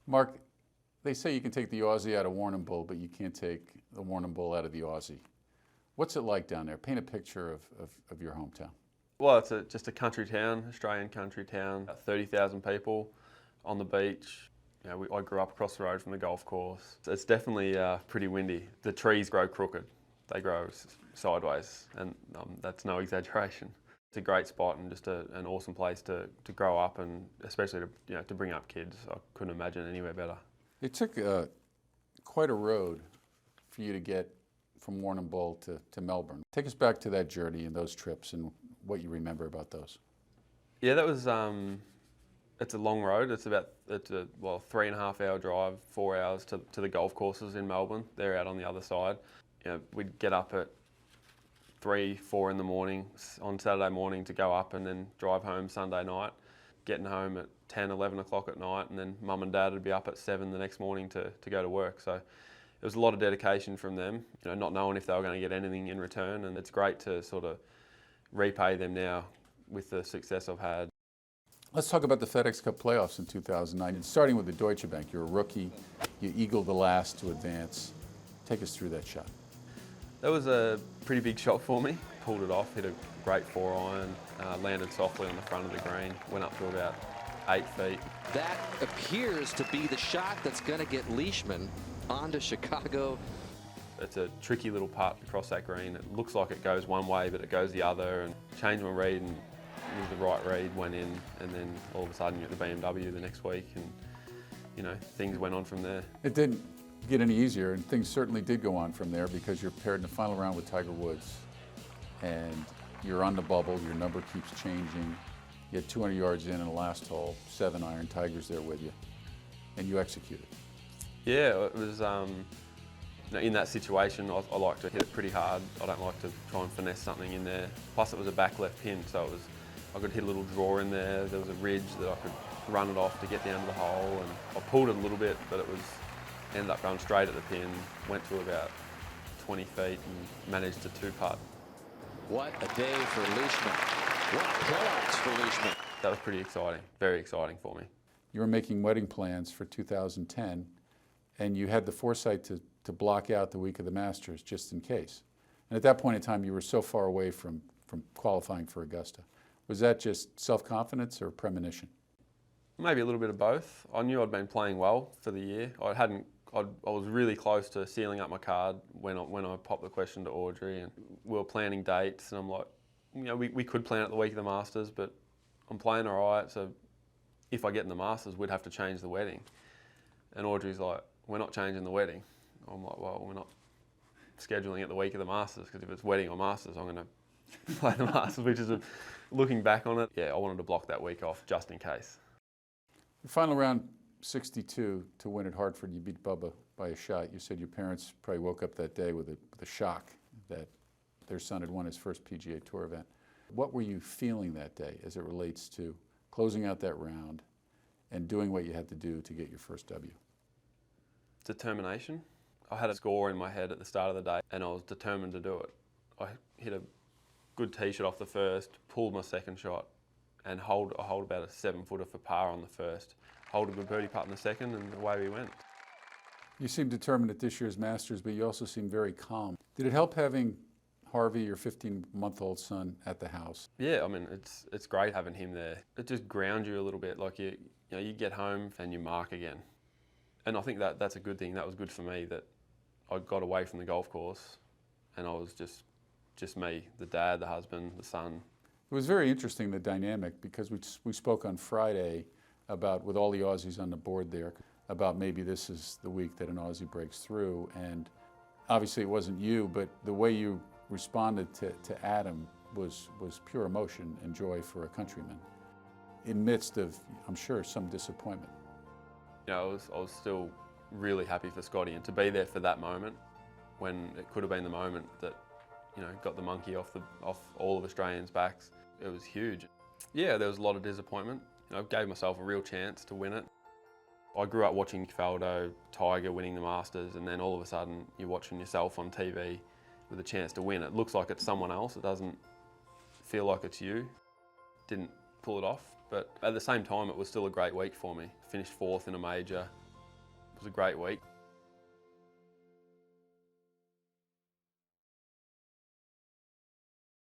Marc, they say you can take the Aussie out of Warrnambool, but you can't take the Warrnambool out of the Aussie. What's it like down there? Paint a picture of your hometown. Well, it's just a country town, Australian country town, about 30,000 people on the beach. You know, I grew up across the road from the golf course. It's definitely pretty windy. The trees grow crooked. They grow sideways, and that's no exaggeration. It's a great spot and just an awesome place to grow up, and especially to bring up kids. I couldn't imagine anywhere better. It took quite a road for you to get from Warrnambool to Melbourne. Take us back to that journey and those trips and what you remember about those. Yeah, that was, it's a long road. It's a 3.5 hour drive, 4 hours to the golf courses in Melbourne. They're out on the other side. You know, we'd get up at 3, 4 in the morning on Saturday morning to go up and then drive home Sunday night, getting home at 10, 11 o'clock at night, and then mum and dad would be up at 7 the next morning to go to work. So it was a lot of dedication from them, you know, not knowing if they were going to get anything in return, and it's great to sort of repay them now with the success I've had. Let's talk about the FedEx Cup playoffs in 2009. And starting with the Deutsche Bank, you're a rookie, you eagled the last to advance. Take us through that shot. That was a pretty big shot for me. Pulled it off, hit a great 4-iron, landed softly on the front of the green, went up to about 8 feet. That appears to be the shot that's going to get Leishman onto Chicago. It's a tricky little putt across that green. It looks like it goes one way, but it goes the other, and changed my read, and it was the right read, went in, and then all of a sudden you're at the BMW the next week, and you know, things went on from there. It didn't get any easier, and things certainly did go on from there, because you're paired in the final round with Tiger Woods, and you're on the bubble, your number keeps changing. You had 200 yards in the last hole, 7-iron, Tiger's there with you, and you executed. Yeah, it was, in that situation, I like to hit it pretty hard. I don't like to try and finesse something in there. Plus it was a back left pin, so I could hit a little draw in there. There was a ridge that I could run it off to get down to the hole, and I pulled it a little bit, but ended up going straight at the pin, went to about 20 feet and managed to 2-putt. What a day for Leishman. What playoffs for Leishman. That was pretty exciting, very exciting for me. You were making wedding plans for 2010, and you had the foresight to block out the week of the Masters just in case. And at that point in time, you were so far away from qualifying for Augusta. Was that just self-confidence or premonition? Maybe a little bit of both. I knew I'd been playing well for the year. I was really close to sealing up my card when I popped the question to Audrey, and we were planning dates, and I'm like, you know, we could plan it the week of the Masters, but I'm playing all right, so if I get in the Masters, we'd have to change the wedding. And Audrey's like, we're not changing the wedding. I'm like, well, we're not scheduling it the week of the Masters, because if it's wedding or Masters, I'm going to play the Masters, which is, looking back on it, yeah, I wanted to block that week off just in case. The final round, 62 to win at Hartford, you beat Bubba by a shot. You said your parents probably woke up that day with a shock that their son had won his first PGA Tour event. What were you feeling that day as it relates to closing out that round and doing what you had to do to get your first W? Determination. I had a score in my head at the start of the day, and I was determined to do it. I hit a good tee shot off the first, pulled my second shot, and I hold about a 7-footer for par on the first. Hold a good birdie putt in the second, and away we went. You seem determined at this year's Masters, but you also seem very calm. Did it help having Harvey, your 15-month-old son, at the house? Yeah, I mean, it's great having him there. It just grounds you a little bit. Like you get home and you mark again. And I think that's a good thing. That was good for me, that I got away from the golf course and I was just me, the dad, the husband, the son. It was very interesting, the dynamic, because we spoke on Friday about, with all the Aussies on the board there, about maybe this is the week that an Aussie breaks through. And obviously it wasn't you, but the way you responded to Adam was pure emotion and joy for a countryman, in midst of, I'm sure, some disappointment. You know, I was still really happy for Scotty, and to be there for that moment, when it could have been the moment that, you know, got the monkey off all of Australians' backs. It was huge. Yeah, there was a lot of disappointment. You know, I gave myself a real chance to win it. I grew up watching Faldo, Tiger winning the Masters, and then all of a sudden you're watching yourself on TV with a chance to win. It looks like it's someone else. It doesn't feel like it's you. Didn't pull it off, but at the same time it was still a great week for me. Finished 4th in a major, was a great week.